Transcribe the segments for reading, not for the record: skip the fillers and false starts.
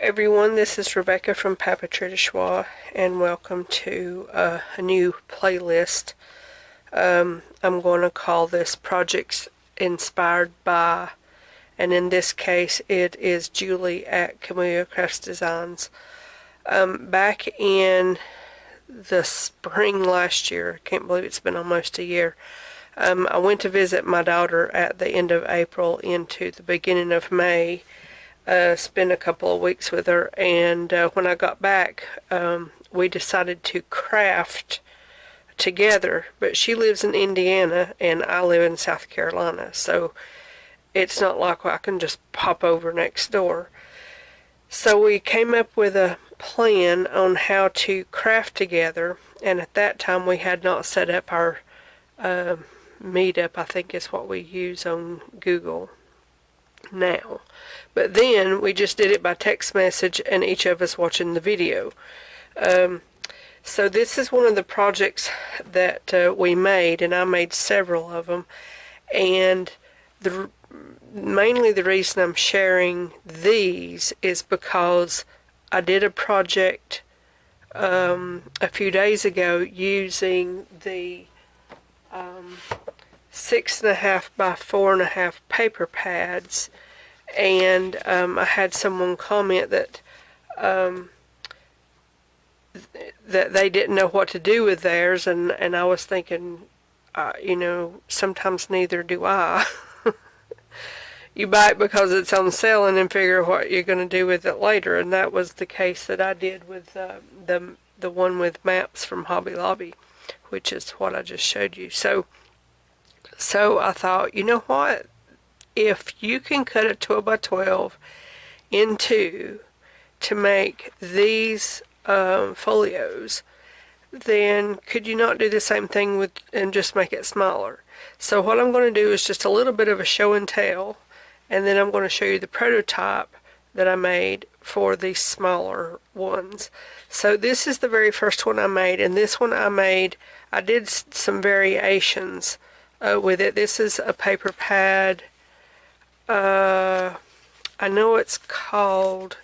everyone, this is Rebecca from Papeterie de Choix, and welcome to a new playlist. I'm going to call this Projects Inspired By, and in this case it is Julie at Camellia Crafts Designs. Back in the spring last year, I can't believe it's been almost a year, I went to visit my daughter at the end of April into the beginning of May. Spent a couple of weeks with her, and when I got back, we decided to craft together. But she lives in Indiana and I live in South Carolina, so it's not like I can just pop over next door. So we came up with a plan on how to craft together, and at that time we had not set up our meetup, I think is what we use on Google now. But then we just did it by text message and each of us watching the video. So this is one of the projects that we made, and I made several of them. And mainly the reason I'm sharing these is because I did a project a few days ago using the 6.5 by 4.5 paper pads, and I had someone comment that that they didn't know what to do with theirs, and I was thinking, sometimes neither do I. You buy it because it's on sale and then figure what you're going to do with it later, and that was the case that I did with the one with maps from Hobby Lobby, which is what I just showed you. So I thought, you know what? If you can cut a 12 by 12 in two to make these folios, then could you not do the same thing with and just make it smaller? So what I'm going to do is just a little bit of a show and tell, and then I'm going to show you the prototype that I made for these smaller ones. So this is the very first one I made, and this one I did some variations with it. This is a paper pad. I know it's called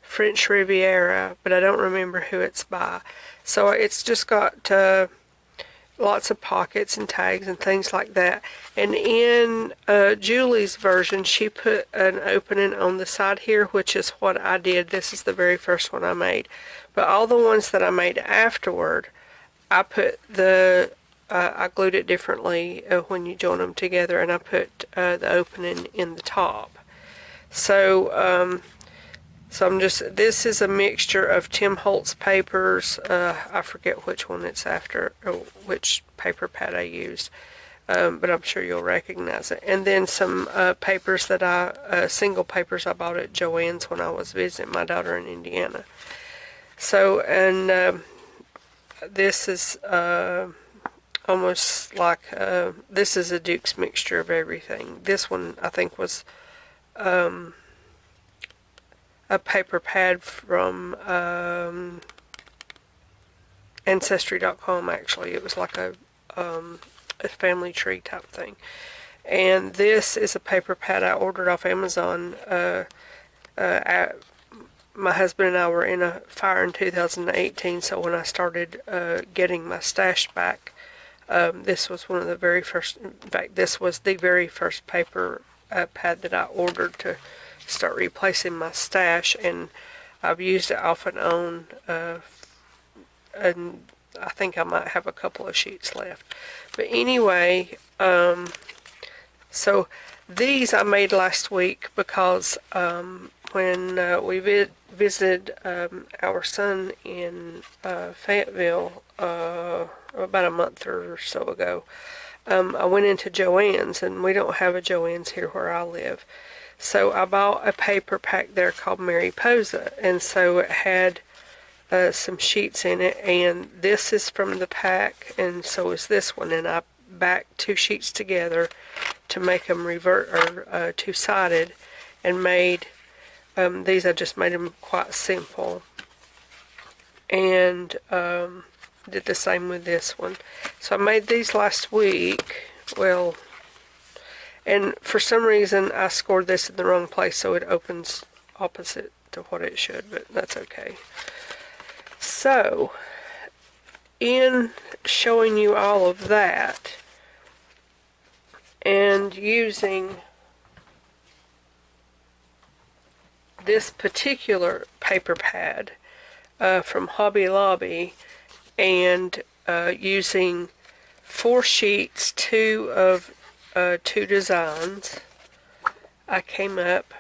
French Riviera, but I don't remember who it's by. So it's just got lots of pockets and tags and things like that. And in Julie's version, she put an opening on the side here, which is what I did. This is the very first one I made. But all the ones that I made afterward, I put I glued it differently when you join them together, and I put the opening in the top. So this is a mixture of Tim Holtz papers. I forget which one it's after, or which paper pad I used, but I'm sure you'll recognize it. And then some papers that single papers I bought at Joann's when I was visiting my daughter in Indiana. So, and this is almost like, this is a Duke's mixture of everything. This one I think was a paper pad from Ancestry.com, actually. It was like a family tree type thing. And this is a paper pad I ordered off Amazon. My husband and I were in a fire in 2018, so when I started getting my stash back, this was one of the very first, in fact, this was the very first paper pad that I ordered to start replacing my stash, and I've used it off and on, and I think I might have a couple of sheets left. But anyway, so these I made last week because when we visited our son in Fayetteville about a month or so ago, I went into Joann's, and we don't have a Joann's here where I live. So I bought a paper pack there called Mariposa, and so it had some sheets in it, and this is from the pack, and so is this one, and I backed two sheets together to make them two-sided, and made these. I just made them quite simple, and did the same with this one. So I made these last week. Well, and for some reason I scored this in the wrong place, so it opens opposite to what it should, but that's okay. So, in showing you all of that, and using this particular paper pad from Hobby Lobby, and using 4 sheets, 2 of 2 designs, I came up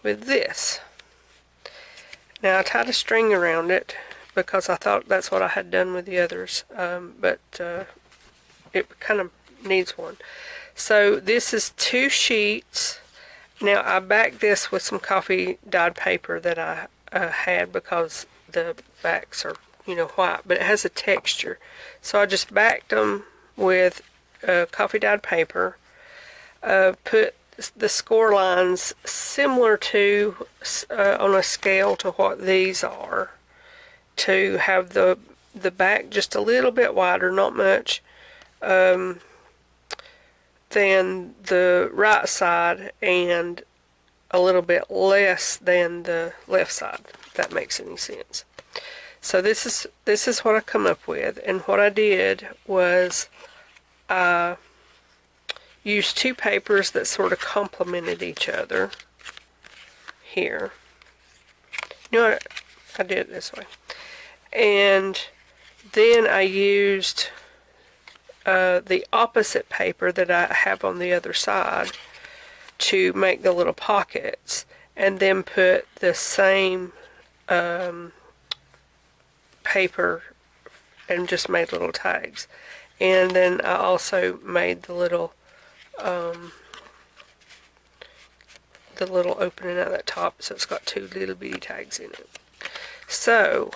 with this. Now I tied a string around it because I thought that's what I had done with the others, but it kind of needs one. So this is 2 sheets. Now I backed this with some coffee dyed paper that I had because the backs are, you know, white, but it has a texture. So I just backed them with coffee dyed paper, put the score lines similar to on a scale to what these are, to have the back just a little bit wider, not much, than the right side, and a little bit less than the left side, if that makes any sense. So this is what I come up with, and what I did was I used 2 papers that sort of complemented each other here. You know what? I did it this way. And then I used the opposite paper that I have on the other side to make the little pockets, and then put the same paper and just made little tags. And then I also made the little opening at that top, so it's got 2 little bitty tags in it. So,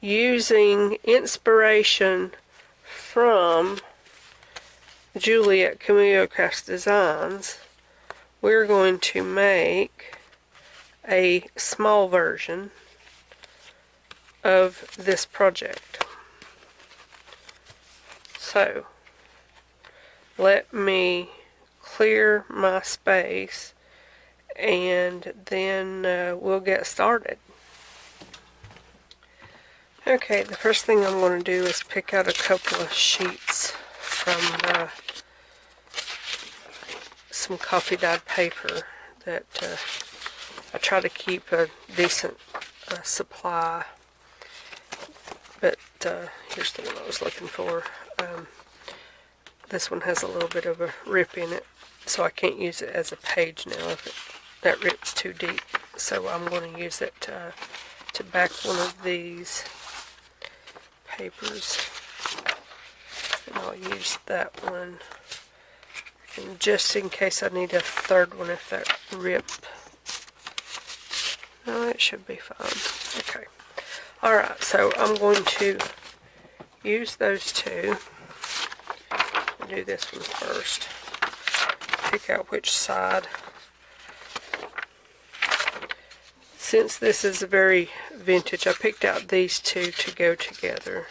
using inspiration from Juliet Camillo Crafts Designs, we're going to make a small version of this project. So, let me clear my space, and then we'll get started. Okay, the first thing I'm going to do is pick out a couple of sheets from some coffee dyed paper that I try to keep a decent supply, but here's the one I was looking for. This one has a little bit of a rip in it, so I can't use it as a page now if that rip's too deep. So I'm going to use it to back one of these papers, and I'll use that one, and just in case I need a third one if that rip. No, it should be fine. Okay. Alright, so I'm going to use those 2. I'll do this one first. Pick out which side. Since this is very vintage, I picked out these 2 to go together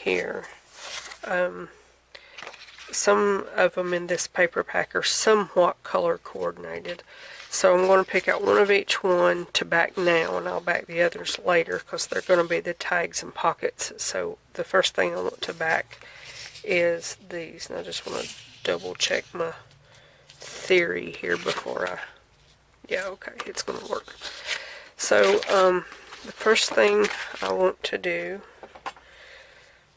here. Some of them in this paper pack are somewhat color coordinated. So I'm going to pick out one of each one to back now, and I'll back the others later because they're going to be the tags and pockets. So the first thing I want to back is these. And I just want to double check my theory here before I... Yeah, okay, it's going to work. So the first thing I want to do,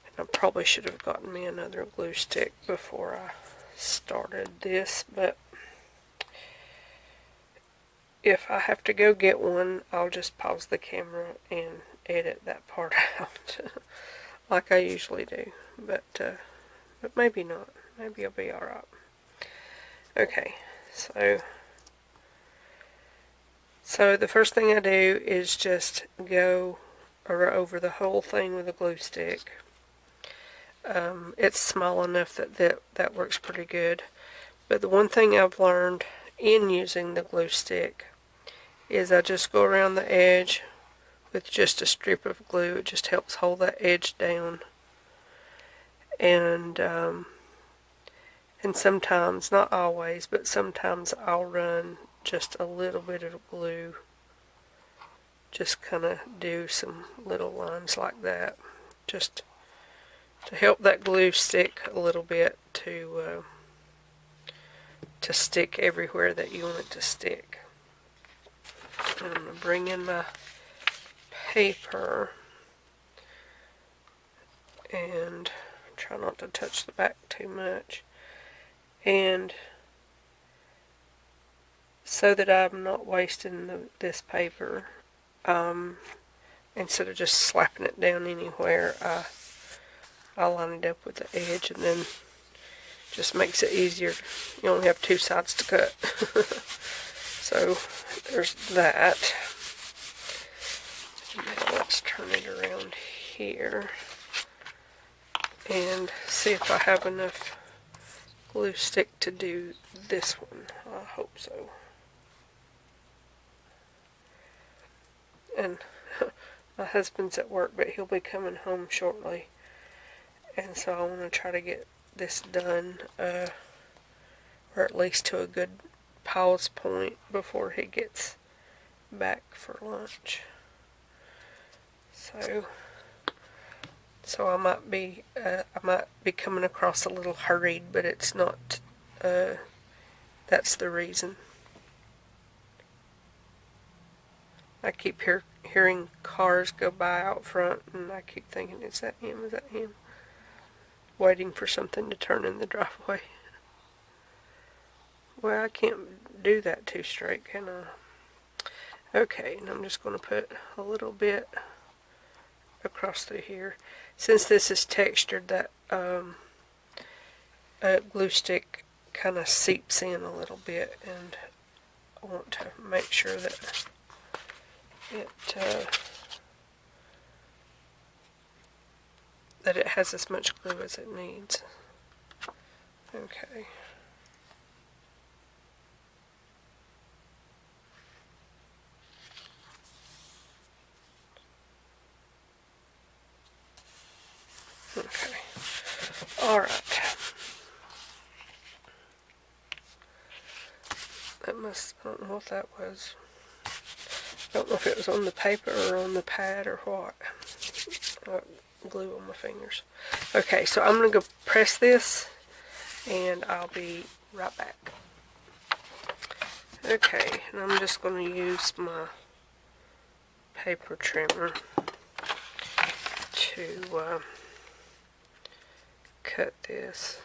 and I probably should have gotten me another glue stick before I started this, but if I have to go get one, I'll just pause the camera and edit that part out like I usually do, but maybe not. Maybe I'll be alright. Okay, so the first thing I do is just go over the whole thing with a glue stick. It's small enough that works pretty good, but the one thing I've learned in using the glue stick is I just go around the edge with just a strip of glue. It just helps hold that edge down, and sometimes, not always, but sometimes I'll run just a little bit of glue. Just kind of do some little lines like that, just to help that glue stick a little bit, to stick everywhere that you want it to stick. And I'm going to bring in my paper and try not to touch the back too much, and so that I'm not wasting this paper, instead of just slapping it down anywhere, I line it up with the edge, and then just makes it easier. You only have two sides to cut. So there's that. Now let's turn it around here and see if I have enough glue stick to do this one. I hope so. And my husband's at work, but he'll be coming home shortly, and so I want to try to get this done, or at least to a good pause point before he gets back for lunch. So I might be coming across a little hurried, but it's not. That's the reason. I keep hearing cars go by out front, and I keep thinking, is that him? Is that him? Waiting for something to turn in the driveway. Well, I can't do that too straight, can I? Okay, and I'm just going to put a little bit across through here. Since this is textured, that glue stick kind of seeps in a little bit, and I want to make sure that it has as much glue as it needs. Okay. Okay. Alright. I don't know what that was. I don't know if it was on the paper or on the pad or what. Glue on my fingers. Okay, so I'm going to go press this, and I'll be right back. Okay, and I'm just going to use my paper trimmer to cut this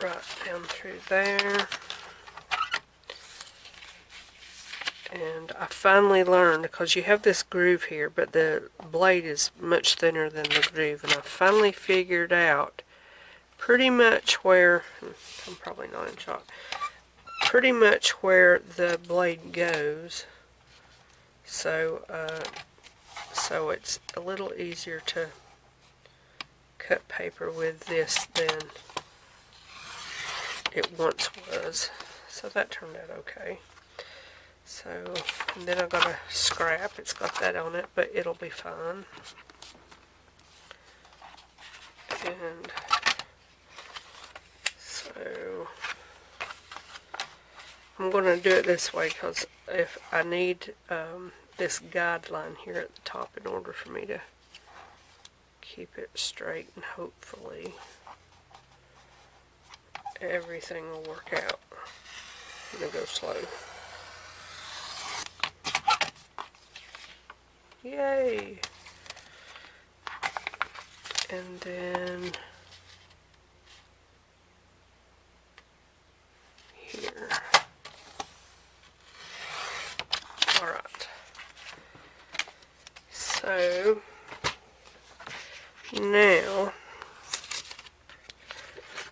right down through there. And I finally learned, because you have this groove here, but the blade is much thinner than the groove, and I finally figured out pretty much where, I'm probably not in shot, pretty much where the blade goes, so it's a little easier to cut paper with this than it once was. So that turned out okay. So, and then I've got a scrap. It's got that on it, but it'll be fine. And so I'm going to do it this way, because if I need this guideline here at the top in order for me to keep it straight, and hopefully everything will work out. I'm going to go slow. Yay! And then here. Alright. So now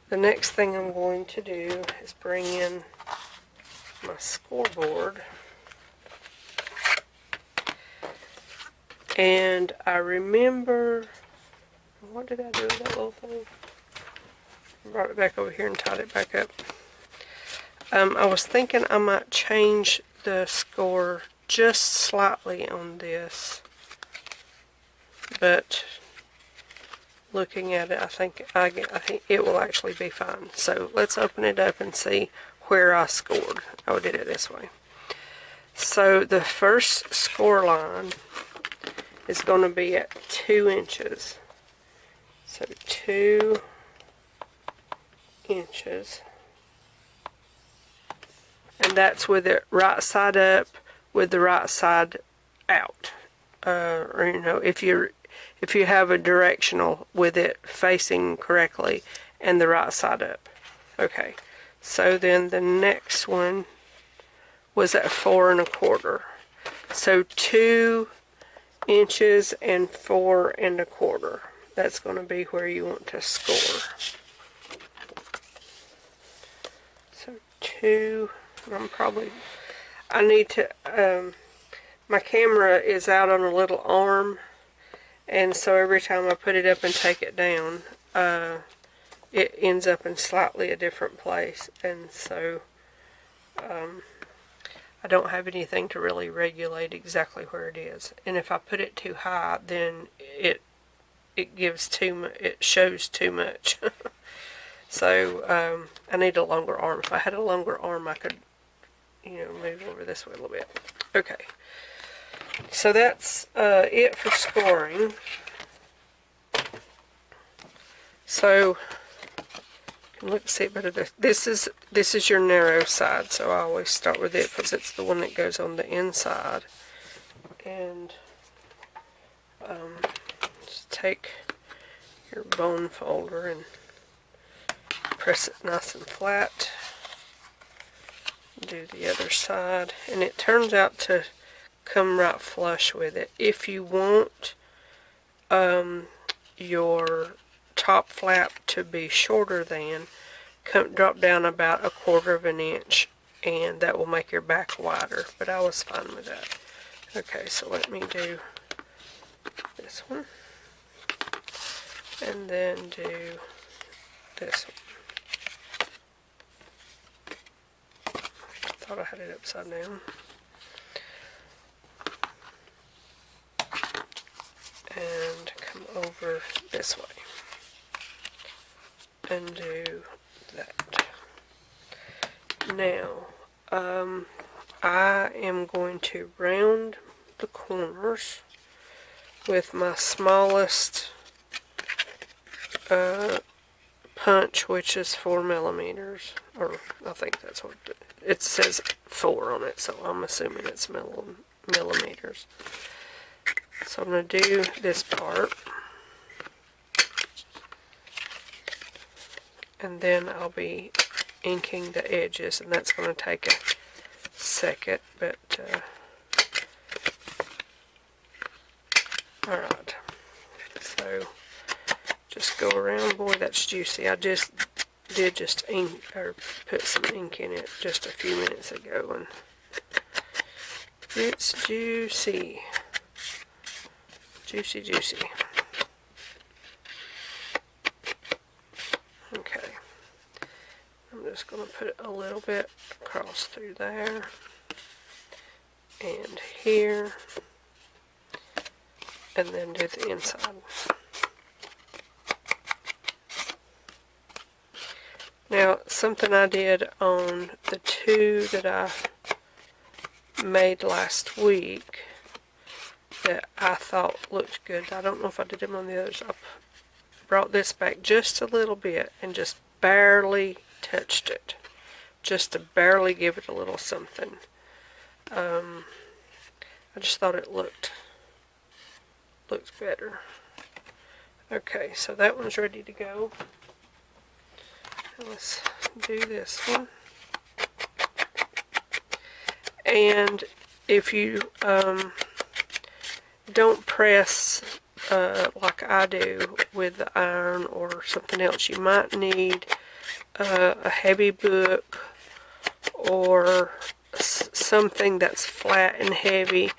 the next thing I'm going to do is bring in my scoreboard. And I remember, what did I do with that little thing? I brought it back over here and tied it back up. I was thinking I might change the score just slightly on this, but looking at it, I think it will actually be fine. So let's open it up and see where I scored. I did it this way. So the first score line is going to be at 2 inches. So 2 inches. And that's with it right side up with the right side out. Or you know, if you have a directional with it facing correctly and the right side up. Okay. So then the next one was at 4 1/4. So 2 inches and 4 1/4. That's going to be where you want to score. So 2. I need to, my camera is out on a little arm, and so every time I put it up and take it down, it ends up in slightly a different place, and so I don't have anything to really regulate exactly where it is. And if I put it too high, then it gives too much, it shows too much. So I need a longer arm. If I had a longer arm, I could, you know, move over this way a little bit. Okay, so that's it for scoring. So you can look, see it better. This is your narrow side, so I always start with it because it's the one that goes on the inside. And just take your bone folder and press it nice and flat. Do the other side, and it turns out to come right flush with it. If you want your top flap to be shorter than, drop down about 1/4 of an inch, and that will make your back wider, but I was fine with that. Okay, so let me do this one, and then do this one. Thought I had it upside down. And come over this way and do that. Now, I am going to round the corners with my smallest punch, which is 4 millimeters, or I think that's what it says 4 on it, so I'm assuming it's millimeters. So I'm going to do this part, and then I'll be inking the edges, and that's going to take a second, but alright, so just go around. Boy, that's juicy. I just did ink, or put some ink in it just a few minutes ago, and it's juicy. Juicy, juicy. Okay. I'm just going to put a little bit across through there and here, and then do the inside. Now, something I did on the 2 that I made last week that I thought looked good. I don't know if I did them on the others. I brought this back just a little bit and just barely touched it. Just to barely give it a little something. I just thought it looked better. Okay, so that one's ready to go. Let's do this one. And if you don't press like I do with the iron or something else, you might need a heavy book or something that's flat and heavy,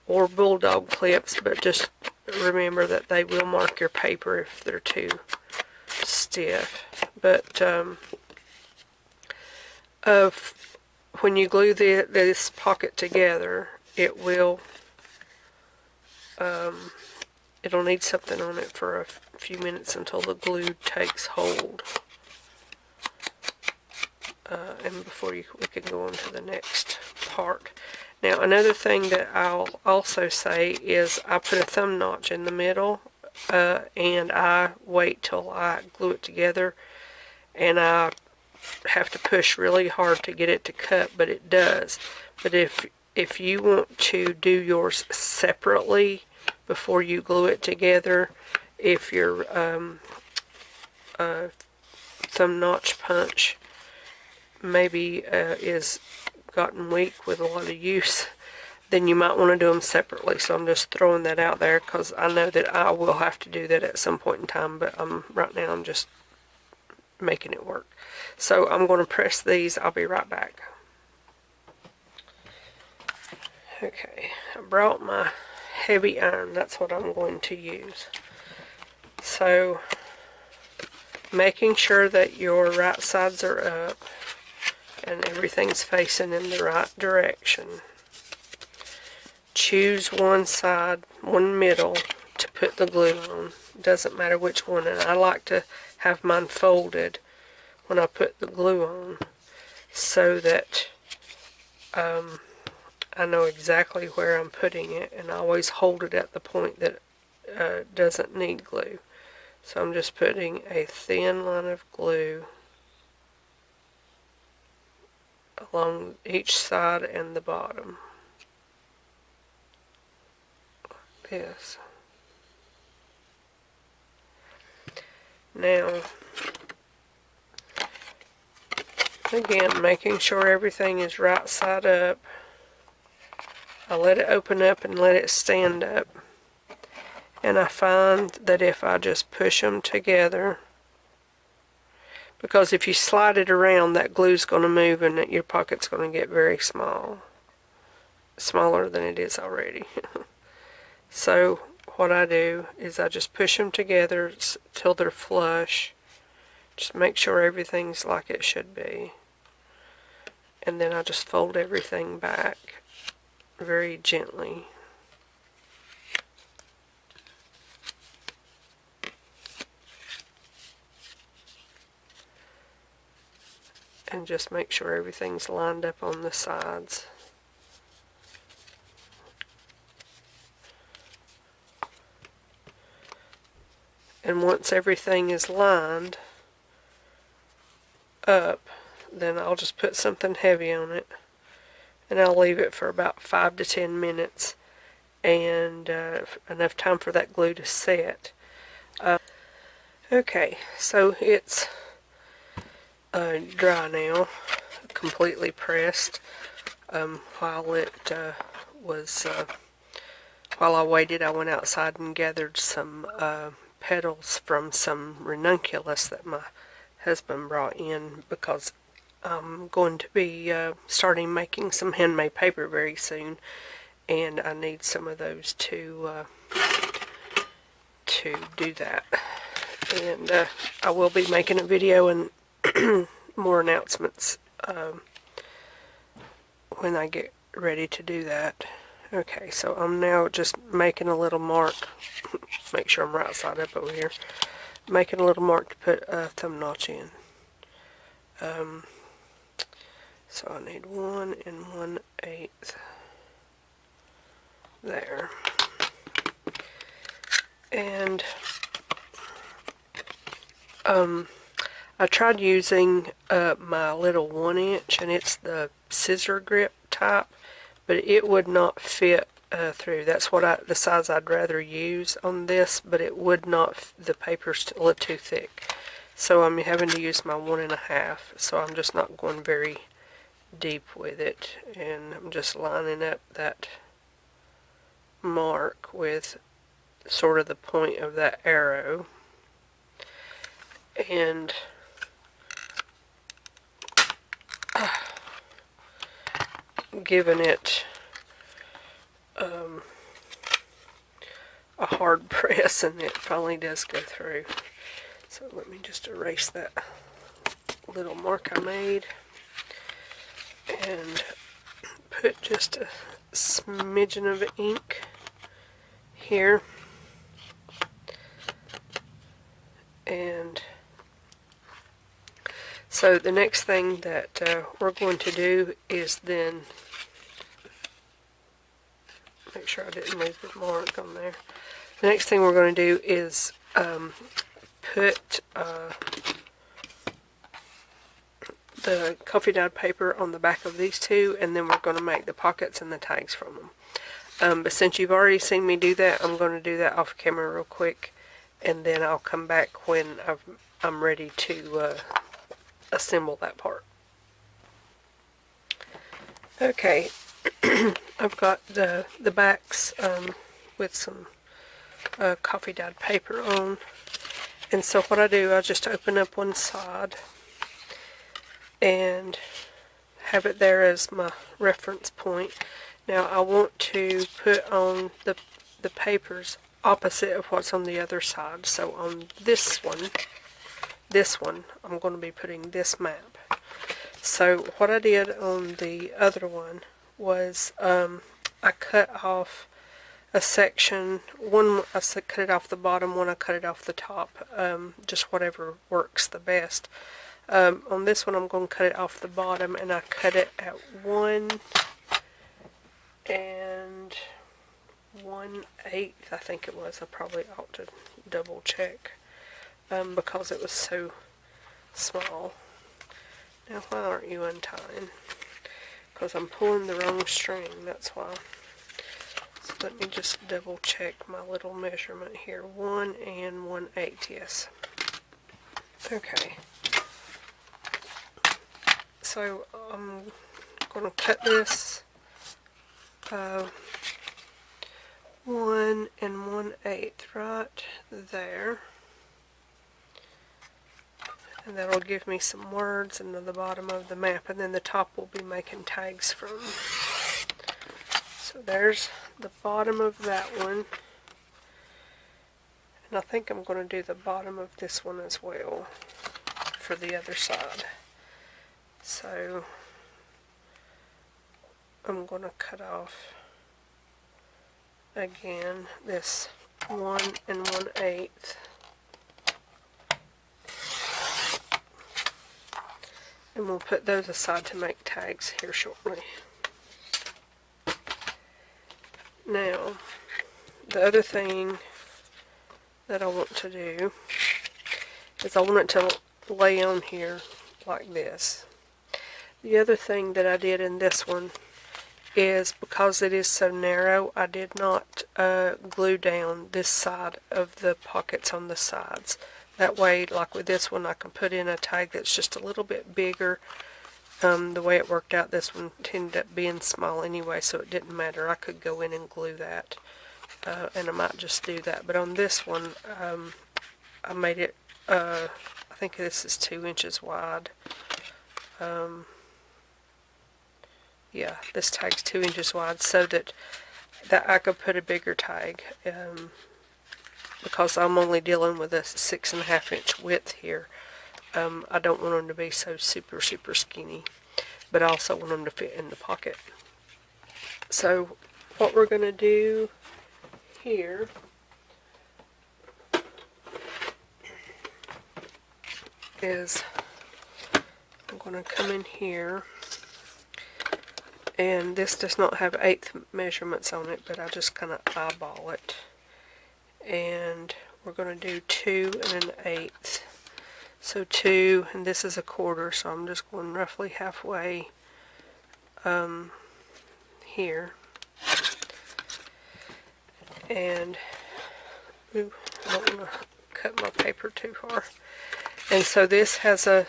or bulldog clips, but just remember that they will mark your paper if they're too stiff. But when you glue this pocket together, it will it'll need something on it for a few minutes until the glue takes hold. And before we can go on to the next part. Now, another thing that I'll also say is I put a thumb notch in the middle, and I wait till I glue it together, and I have to push really hard to get it to cut, but it does. But if you want to do yours separately before you glue it together, if your thumb notch punch maybe is gotten weak with a lot of use, then you might want to do them separately. So I'm just throwing that out there because I know that I will have to do that at some point in time, but right now I'm just making it work. So I'm going to press these. I'll be right back. Okay, I brought my heavy iron. That's what I'm going to use. So making sure that your right sides are up and everything's facing in the right direction. Choose one side, one middle to put the glue on. Doesn't matter which one, and I like to have mine folded when I put the glue on so that I know exactly where I'm putting it, and I always hold it at the point that doesn't need glue. So I'm just putting a thin line of glue along each side and the bottom. Like this. Now, again, making sure everything is right side up. I let it open up and let it stand up. And I find that if I just push them together, because if you slide it around, that glue's going to move and your pocket's going to get very small. Smaller than it is already. So what I do is I just push them together till they're flush. Just make sure everything's like it should be. And then I just fold everything back very gently. And just make sure everything's lined up on the sides. And once everything is lined up, then I'll just put something heavy on it. And I'll leave it for about 5 to 10 minutes. And enough time for that glue to set. Okay, so it's dry now, completely pressed. While I waited, I went outside and gathered some petals from some ranunculus that my husband brought in, because I'm going to be starting making some handmade paper very soon, and I need some of those to do that. And I will be making a video and more announcements when I get ready to do that. Okay, so I'm now just making a little mark. Make sure I'm right side up over here. Making a little mark to put a thumb notch in. So I need 1 1/8 there. And I tried using my little 1-inch, and it's the scissor grip type, but it would not fit through. That's the size I'd rather use on this, but it would not. The paper's a little too thick, so I'm having to use my 1 1/2. So I'm just not going very deep with it, and I'm just lining up that mark with sort of the point of that arrow, and giving it a hard press, and it finally does go through. So let me just erase that little mark I made and put just a smidgen of ink here. And so the next thing that we're going to do is then, make sure I didn't leave the mark on there. The next thing we're going to do is put the coffee dyed paper on the back of these two, and then we're going to make the pockets and the tags from them. But since you've already seen me do that, I'm going to do that off camera real quick, and then I'll come back when I'm ready to assemble that part. Okay, I've got the backs with some coffee dyed paper on, and so what I do, I just open up one side and have it there as my reference point. Now I want to put on the papers opposite of what's on the other side. So on this one, I'm going to be putting this map. So what I did on the other one was I cut off a section. One I cut it off the bottom, one I cut it off the top, just whatever works the best. On this one I'm going to cut it off the bottom, and I cut it at 1 1/8, I think it was. I probably ought to double check because it was so small. Now why aren't you untying? Because I'm pulling the wrong string, that's why. So let me just double check my little measurement here. 1 1/8, yes. Okay. So I'm going to cut this 1 1/8 right there, and that'll give me some words into the bottom of the map, and then the top we'll be making tags from. So there's the bottom of that one, and I think I'm going to do the bottom of this one as well for the other side. So I'm going to cut off again this 1 1/8, and we'll put those aside to make tags here shortly. Now the other thing that I want to do is I want it to lay on here like this. The other thing that I did in this one is, because it is so narrow, I did not glue down this side of the pockets on the sides. That way, like with this one, I can put in a tag that's just a little bit bigger. The way it worked out, this one ended up being small anyway, so it didn't matter. I could go in and glue that, and I might just do that. But on this one, I made it, I think this is 2 inches wide. Yeah, this tag's 2 inches wide, so that I could put a bigger tag, because I'm only dealing with a 6.5 inch width here. I don't want them to be so super skinny, but I also want them to fit in the pocket. So what we're going to do here is I'm going to come in here, and this does not have 1/8 measurements on it, but I just kind of eyeball it, and we're going to do 2 1/8. So 2, and this is 1/4, so I'm just going roughly halfway here, and ooh, I don't want to cut my paper too far. And so this has the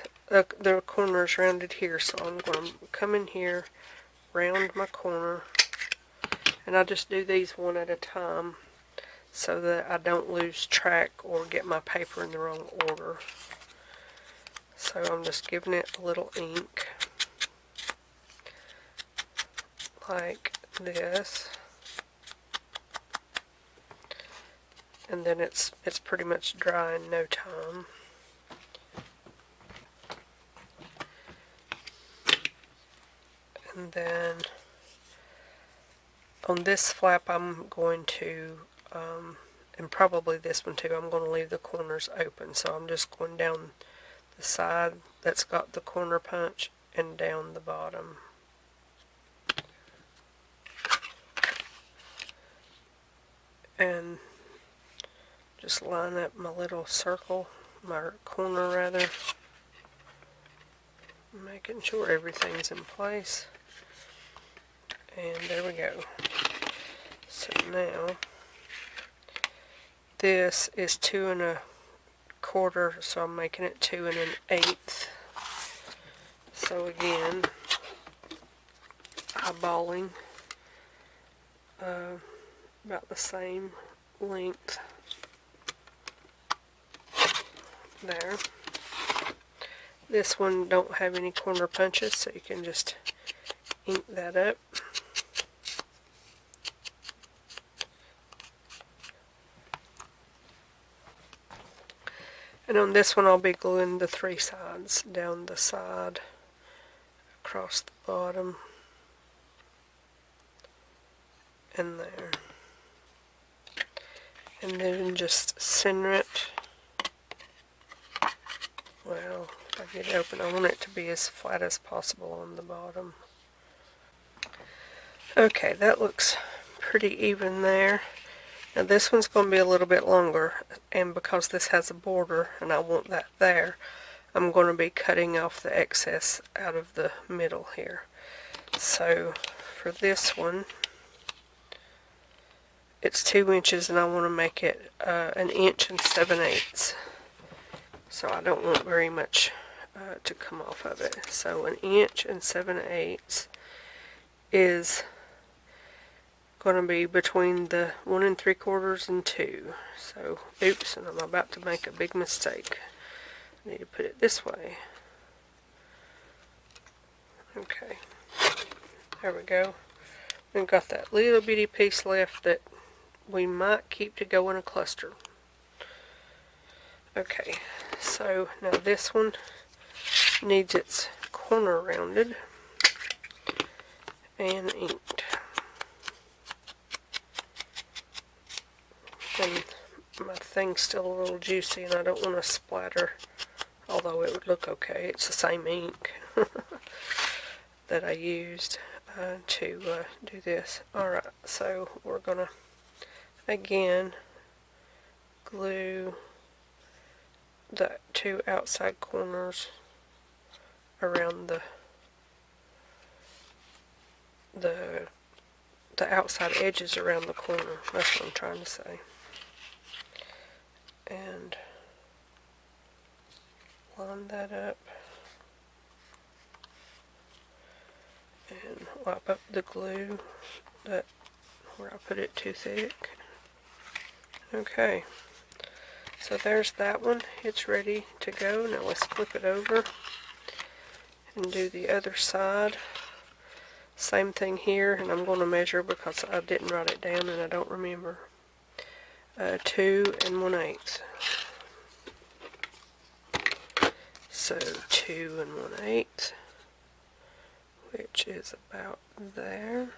corners rounded here, so I'm going to come in here, round my corner, and I just do these one at a time so that I don't lose track or get my paper in the wrong order. So I'm just giving it a little ink like this, and then it's pretty much dry in no time. And then on this flap I'm going to and probably this one too, I'm going to leave the corners open. So I'm just going down the side that's got the corner punch and down the bottom. And just line up my little circle, my corner rather, making sure everything's in place. And there we go. So now this is 2 1/4, so I'm making it 2 1/8. So again, eyeballing about the same length there. This one don't have any corner punches, so you can just ink that up. And on this one I'll be gluing the 3 sides, down the side, across the bottom, and there. And then just center it. Well, if I get it open, I want it to be as flat as possible on the bottom. Okay, that looks pretty even there. Now this one's going to be a little bit longer, and because this has a border and I want that there, I'm going to be cutting off the excess out of the middle here. So for this one, it's 2 inches and I want to make it 1 7/8 inches. So I don't want very much to come off of it. So 1 7/8 inches is going to be between the 1 3/4 and 2. So, oops, and I'm about to make a big mistake. I need to put it this way. Okay, there we go. We've got that little bitty piece left that we might keep to go in a cluster. Okay, so now this one needs its corner rounded and inked. And my thing's still a little juicy and I don't want to splatter, although it would look okay. It's the same ink that I used to do this. Alright, so we're going to again glue the 2 outside corners around the outside edges around the corner. That's what I'm trying to say. And line that up and wipe up the glue that where I put it too thick. Okay, so there's that one. It's ready to go. Now let's flip it over and do the other side. Same thing here, and I'm going to measure because I didn't write it down and I don't remember. 2 1/8. So 2 1/8, which is about there.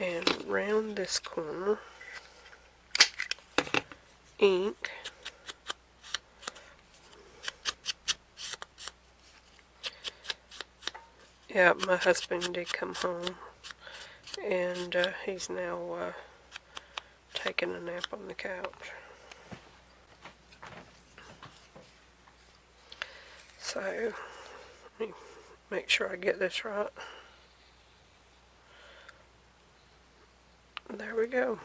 And round this corner, ink. Yeah, my husband did come home, and he's now taking a nap on the couch. So, let me make sure I get this right. There we go.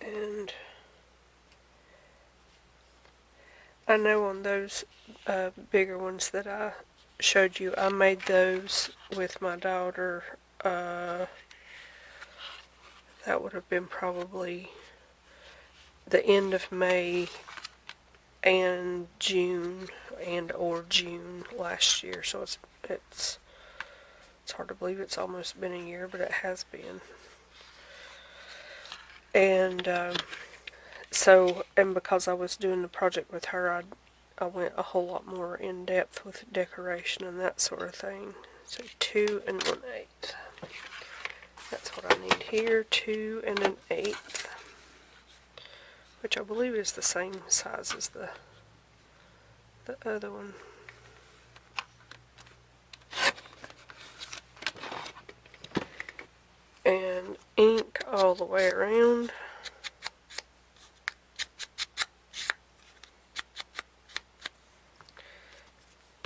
And I know on those bigger ones that I showed you, I made those with my daughter. That would have been probably the end of May and June or June last year. So it's hard to believe it's almost been a year, but it has been. And so, and because I was doing the project with her, I went a whole lot more in depth with decoration and that sort of thing. So 2 1/8. That's what I need here, 2 1/8, which I believe is the same size as the other one. And ink all the way around.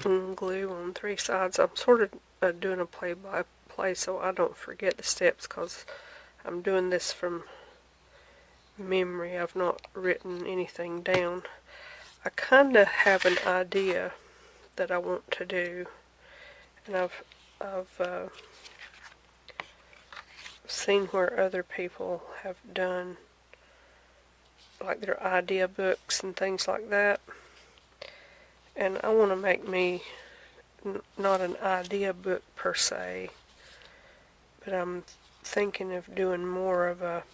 And glue on 3 sides. I'm sort of doing a play-by-play so I don't forget the steps, because I'm doing this from memory. I've not written anything down. I kind of have an idea that I want to do, and I've seen where other people have done like their idea books and things like that, and I want to make me not an idea book per se, but I'm thinking of doing more of a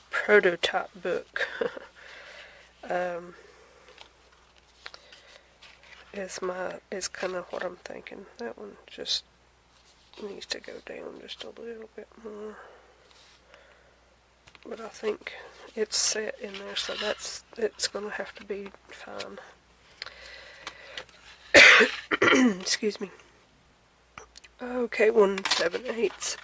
prototype book. is kind of what I'm thinking. That one just needs to go down just a little bit more, but I think it's set in there, so it's gonna have to be fine. Excuse me. Okay, 1 7/8.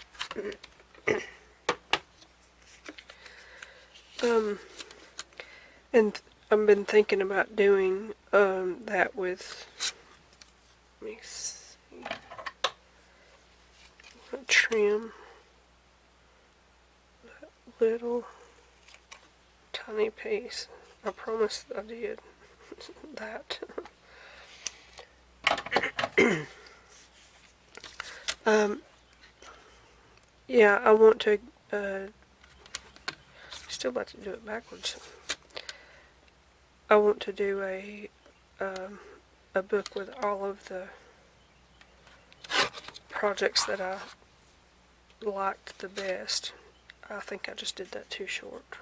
And I've been thinking about doing that with, let me see, trim that little tiny piece. I promised I did that. Yeah, I want to, still about to do it backwards. I want to do a book with all of the projects that I liked the best. I think I just did that too short.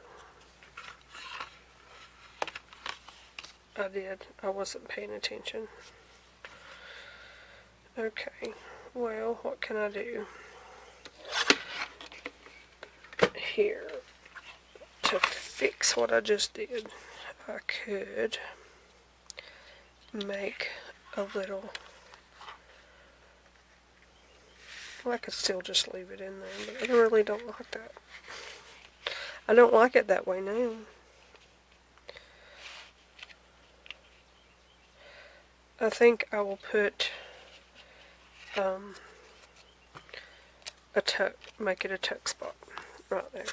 I did. I wasn't paying attention. Okay, well, what can I do here to fix what I just did? I could make a little, well, I could still just leave it in there, but I really don't like that. I don't like it that way now. I think I will put a tuck, make it a tuck spot right there.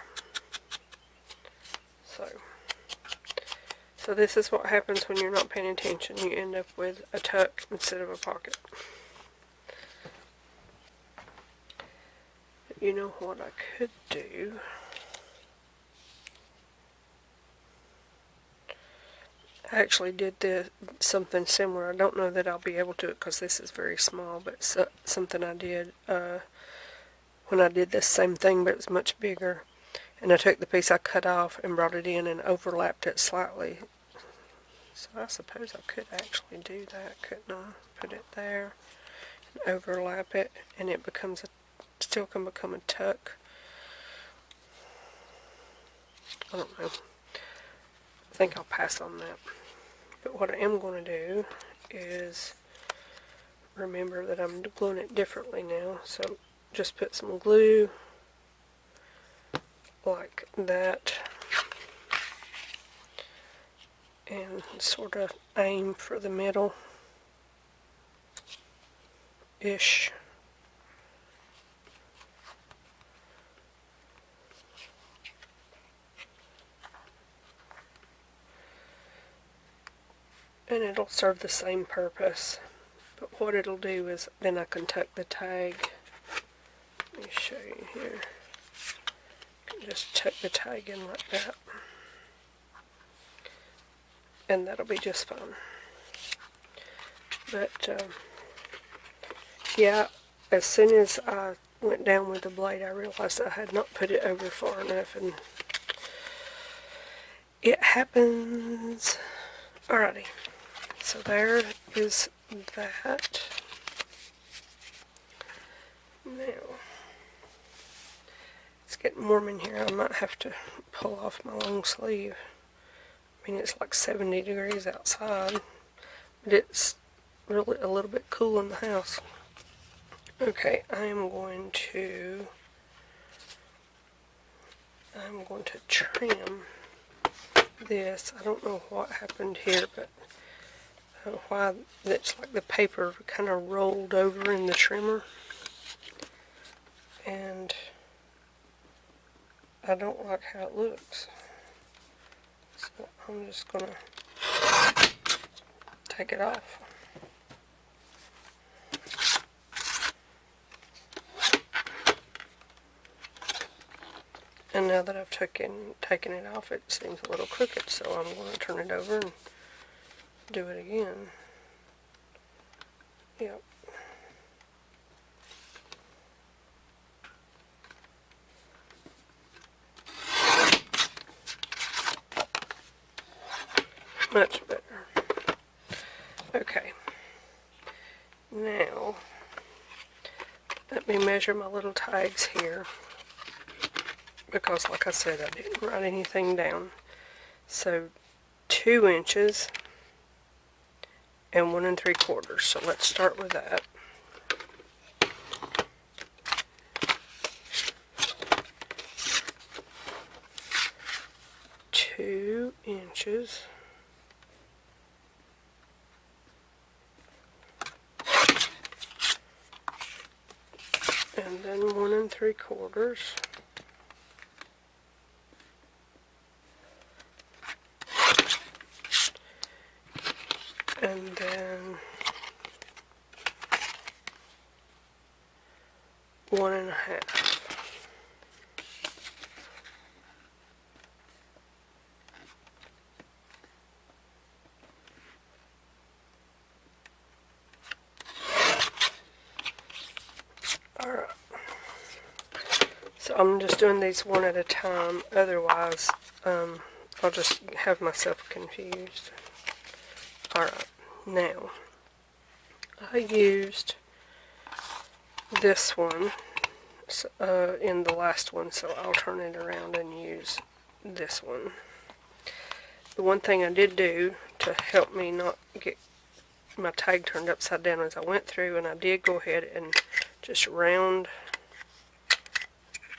So this is what happens when you're not paying attention. You end up with a tuck instead of a pocket. You know what I could do? I actually did something similar. I don't know that I'll be able to do it because this is very small, but something I did when I did this same thing, but it was much bigger. And I took the piece I cut off and brought it in and overlapped it slightly. So I suppose I could actually do that, couldn't I? Put it there and overlap it, and it becomes still can become a tuck. I don't know. I think I'll pass on that. But what I am going to do is remember that I'm gluing it differently now. So just put some glue like that and sort of aim for the middle ish. And it'll serve the same purpose. But what it'll do is then I can tuck the tag. Let me show you here. Just tuck the tag in like that, and that'll be just fine. But yeah, as soon as I went down with the blade, I realized I had not put it over far enough, and it happens. Alrighty, so there is that. Now, it's getting warm in here. I might have to pull off my long sleeve. I mean, it's like 70 degrees outside, but it's really a little bit cool in the house. Okay, I'm going to trim this. I don't know what happened here, but why it's like the paper kind of rolled over in the trimmer, and I don't like how it looks. So I'm just gonna take it off. And now that I've taken it off, it seems a little crooked, so I'm going to turn it over and do it again. Yep. Much better. Okay. Now, let me measure my little tags here, because like I said, I didn't write anything down. So 2 inches and 1 3/4. So let's start with that. 2 inches. And then 1 3/4. And then 1 1/2. Alright. So I'm just doing these one at a time, otherwise I'll just have myself confused. Alright, now I used this one in the last one, so I'll turn it around and use this one. The one thing I did do to help me not get my tag turned upside down is I went through and I did go ahead and just round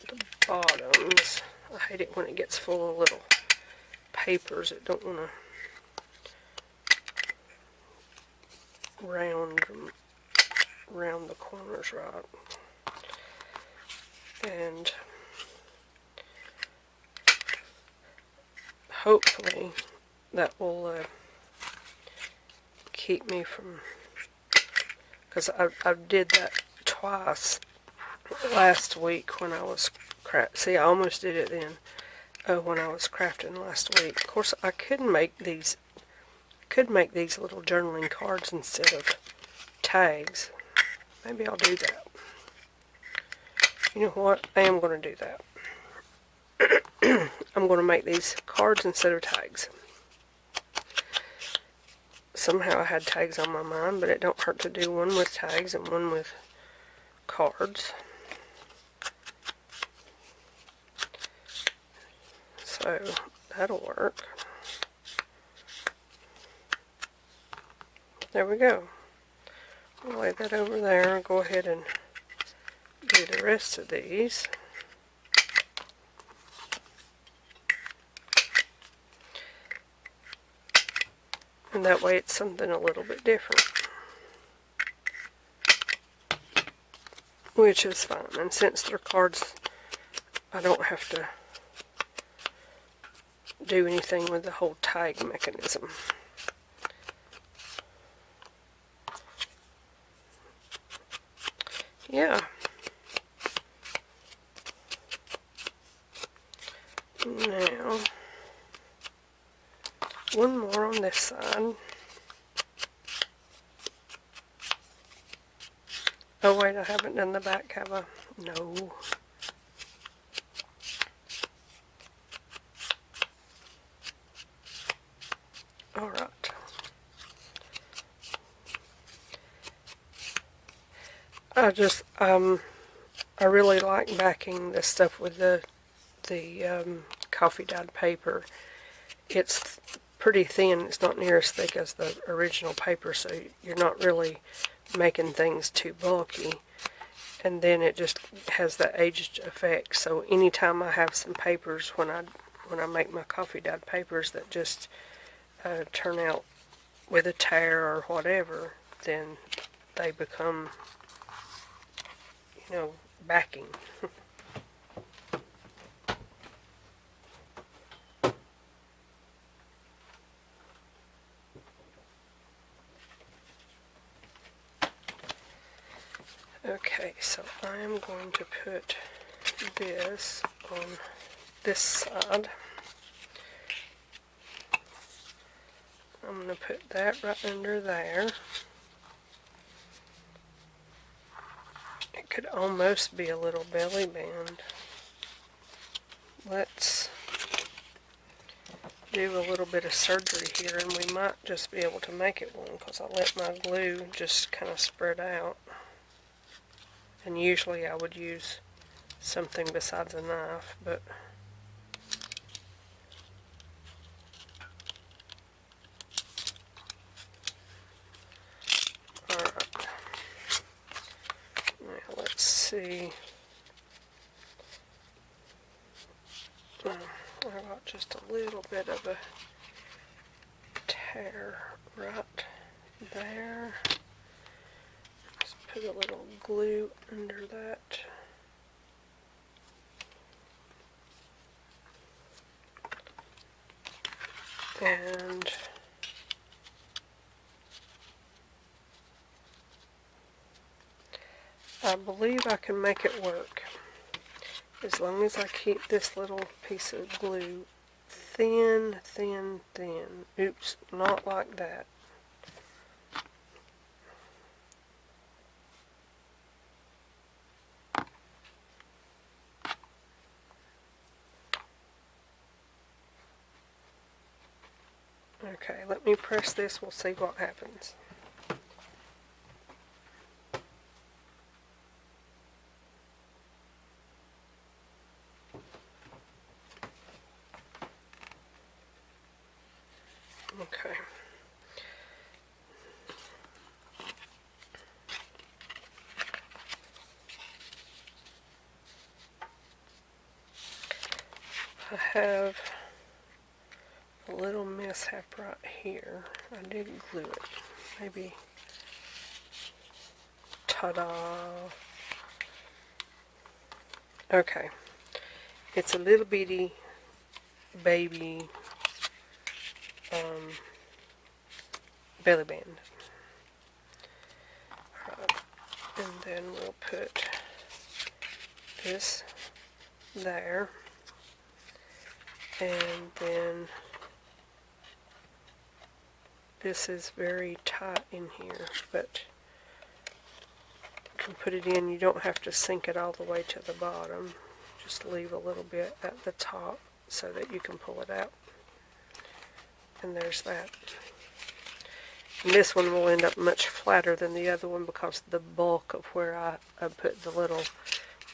the bottoms. I hate it when it gets full of little papers. It don't want to round the corners right. And hopefully that will keep me from, because I did that twice last week when I was see, I almost did it then when I was crafting last week. Of course, I could make these little journaling cards instead of tags. Maybe I'll do that. You know what? I am going to do that. I'm going to make these cards instead of tags. Somehow I had tags on my mind, but it don't hurt to do one with tags and one with cards. So that'll work. There we go. I'll lay that over there and go ahead and do the rest of these. And that way it's something a little bit different. Which is fine. And since they're cards, I don't have to do anything with the whole tag mechanism. Yeah. Now, one more on this side. Oh wait, I haven't done the back, have I? No. Alright. I really like backing this stuff with the coffee dyed paper. It's pretty thin. It's not near as thick as the original paper, so you're not really making things too bulky. And then it just has that aged effect. So anytime I have some papers when I make my coffee dyed papers that just turn out with a tear or whatever, then they become, backing. Okay, so I am going to put this on this side. I'm going to put that right under there. It could almost be a little belly band. Let's do a little bit of surgery here, and we might just be able to make it one because I let my glue just kind of spread out. And usually I would use something besides a knife, but alright. Now let's see. I got just a little bit of a tear right there. Just put a little glue under that. And I believe I can make it work as long as I keep this little piece of glue thin, thin, thin. Oops, not like that. Okay, let me press this, we'll see what happens. Okay. I have a little mishap right here. I did glue it. Maybe. Ta-da! Okay. It's a little bitty baby belly band. Right. And then we'll put this there. And then this is very tight in here, but you can put it in. You don't have to sink it all the way to the bottom. Just leave a little bit at the top so that you can pull it out. And there's that. And this one will end up much flatter than the other one because the bulk of where I put the little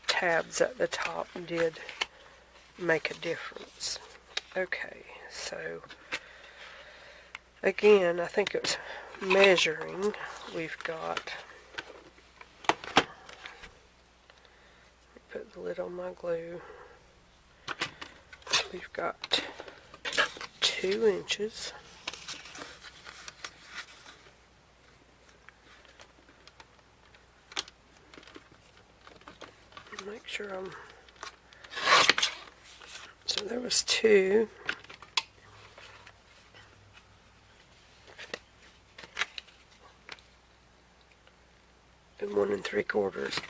tabs at the top did make a difference. Okay, so again, I think it's measuring. We've got, put the lid on my glue. We've got 2 inches. Make sure I'm, so there was 2. And 1 3/4.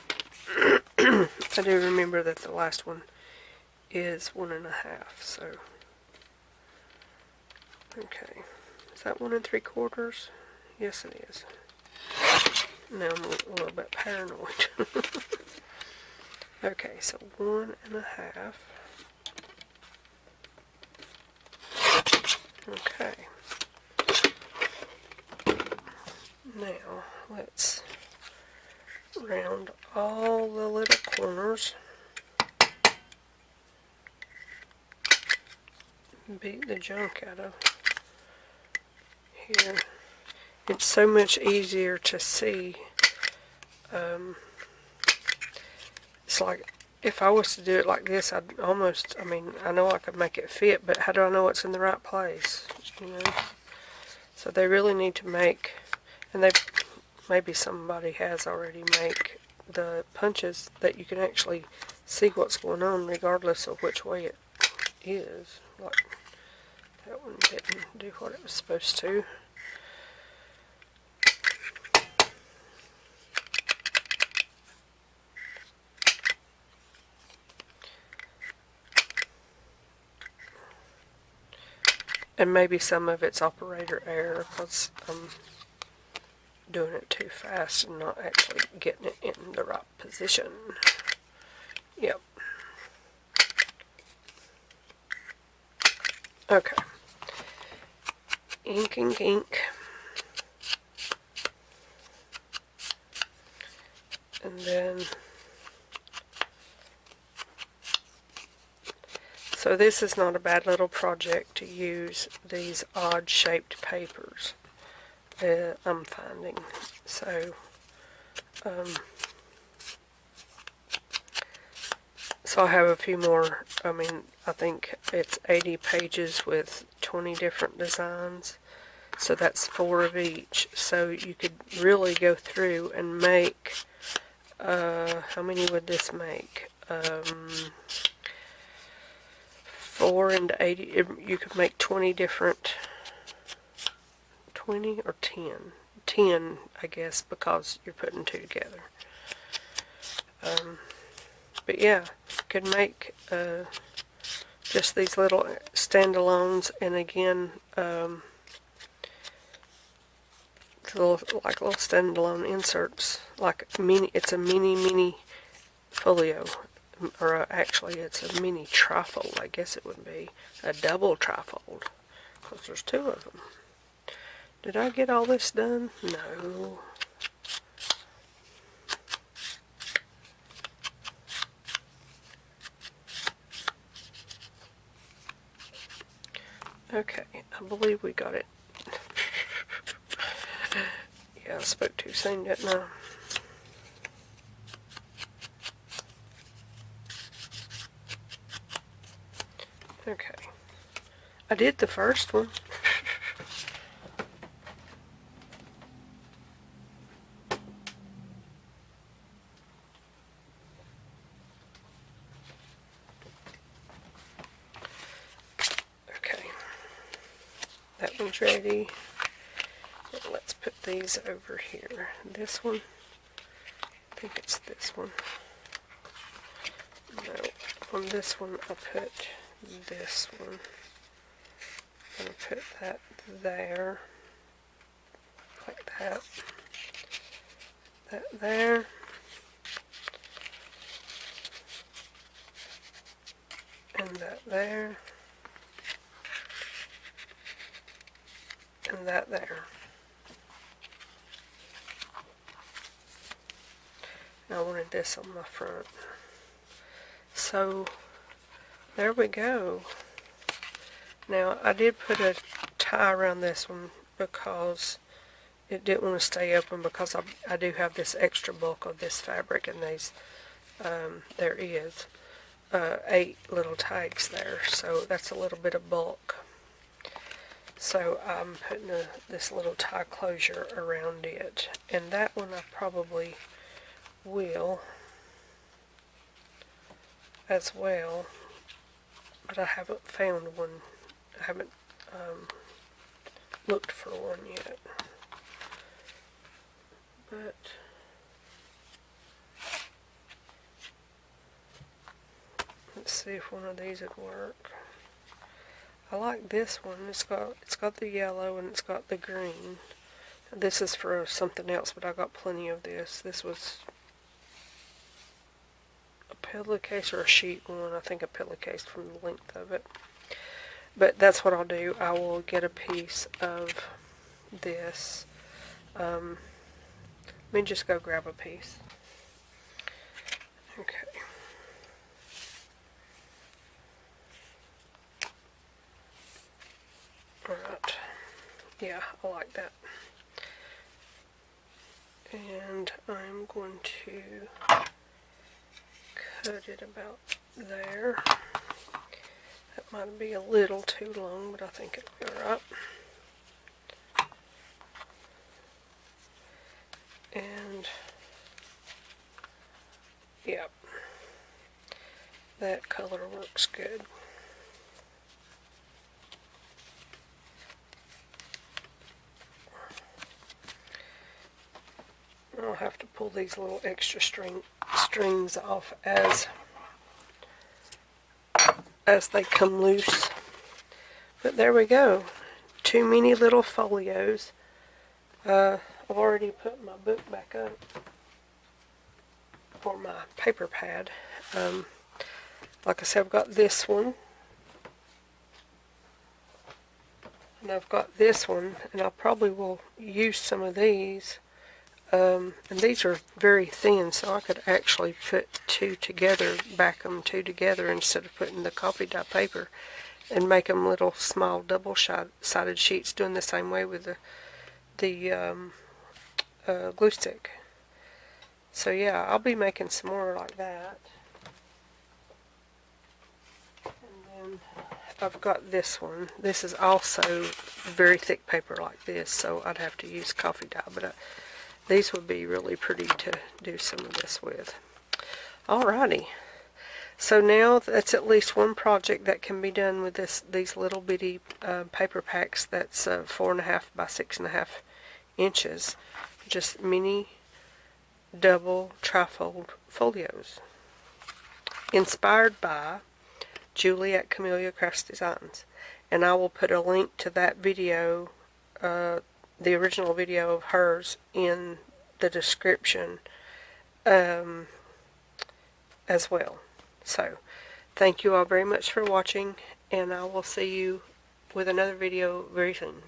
I do remember that the last one is 1 1/2, so okay. Is that 1 3/4? Yes, it is. Now I'm a little bit paranoid. Okay, so 1 1/2. Okay. Now let's around all the little corners. Beat the junk out of here. It's so much easier to see. It's like if I was to do it like this, I'd almost, I mean, I know I could make it fit, but how do I know it's in the right place? You know? So they really need to make, and they, maybe somebody has already make the punches that you can actually see what's going on regardless of which way it is. Like that one didn't do what it was supposed to. And maybe some of it's operator error because I'm doing it too fast and not actually getting it in the right position. Yep. Okay. Ink, ink, ink. And then, so this is not a bad little project to use these odd shaped papers I'm finding. So, so I have a few more. I mean, I think it's 80 pages with 20 different designs. So that's 4 of each. So you could really go through and make, how many would this make? 4 and 80, you could make 20 different, 20 or 10? 10, I guess, because you're putting 2 together. But yeah, you could make just these little standalones, and again, little standalone inserts, like mini. It's a mini folio, or actually it's a mini trifold. I guess it would be a double trifold, because there's 2 of them. Did I get all this done? No. Okay, I believe we got it. Yeah, I spoke too soon, didn't I? Okay. I did the first one. Okay. That one's ready. And let's put these over here. This one. I think it's this one. No. On this one, I put this one. I'm going to put that there. Like that. That there. And that there. And that there. And I wanted this on my front. So, there we go. Now, I did put a tie around this one because it didn't want to stay open, because I do have this extra bulk of this fabric, and these, there is 8 little tags there, so that's a little bit of bulk. So I'm putting this little tie closure around it, and that one I probably will as well, but I haven't found one. I haven't looked for one yet. But let's see if one of these would work. I like this one. It's got the yellow and it's got the green. This is for something else, but I got plenty of this. This was a pillowcase or a sheet one. I think a pillowcase from the length of it. But that's what I'll do. I will get a piece of this. Let me just go grab a piece. Okay. Alright. Yeah, I like that. And I'm going to cut it about there. That might be a little too long, but I think it'll be alright. And yep, that color works good. I'll have to pull these little extra strings off as they come loose. But there we go. 2 mini little folios. I've already put my book back up, or my paper pad. Like I said, I've got this one. And I've got this one, and I probably will use some of these. And these are very thin, so I could actually put two together, back them two together instead of putting the coffee dye paper, and make them little small double-sided sheets, doing the same way with the glue stick. So yeah, I'll be making some more like that. And then I've got this one. This is also very thick paper like this, so I'd have to use coffee dye, but these would be really pretty to do some of this with. Alrighty. So now that's at least one project that can be done with these little bitty paper packs that's 4.5 by 6.5 inches. Just mini double trifold folios. Inspired by Julie at Camellia Crafts Designs. And I will put a link to that video, the original video of hers, in the description as well. So, thank you all very much for watching, and I will see you with another video very soon.